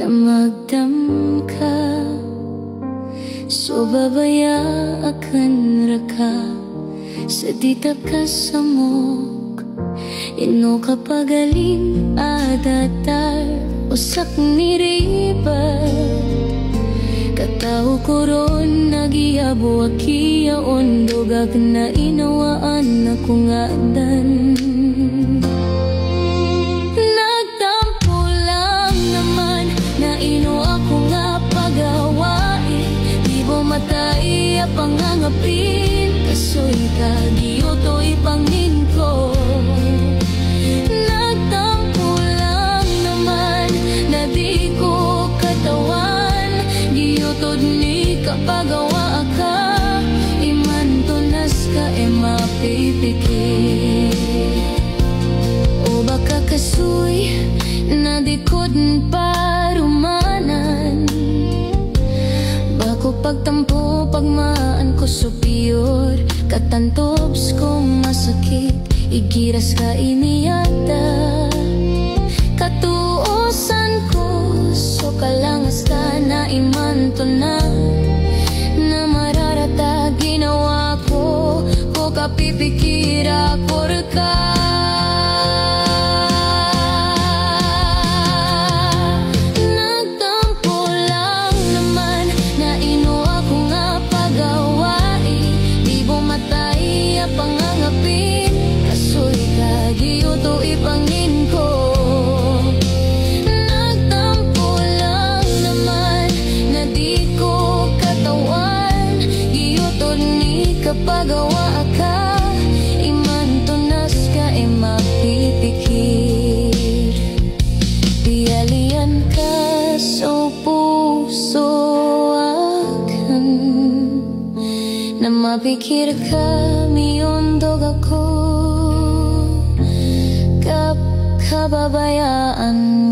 na magdam ka. So babaya akan raka sa ditap ka samok. Ino kapagaling adatar usak niribat. Katao ko ron nagiyabo akiya ondogag na inawaan na kungadan. Nagtampo lang naman na ino ako nga pagawain. Di mo matay pangangapin kasoy kagiyo to ipangin ko. Nagtampo lang naman na di ko katawan. Giyotod ni kapagawa ka. Iman tunas ka mapipikir. O baka kasoy na di ko parumanan. Bako pagtampo pagmaan ko superior. Katantobs ko masakit. Igiras ka iniyata. Katuosan ko so kalangas ka na imanto na. Na mararata ginawa ko. Ko kapipikira ko ka. Kapagawa ka, iman tunas ka mapipikir. Pialian ka sa puso akan. Na mapikir ka, miyondog ako. Kababayaan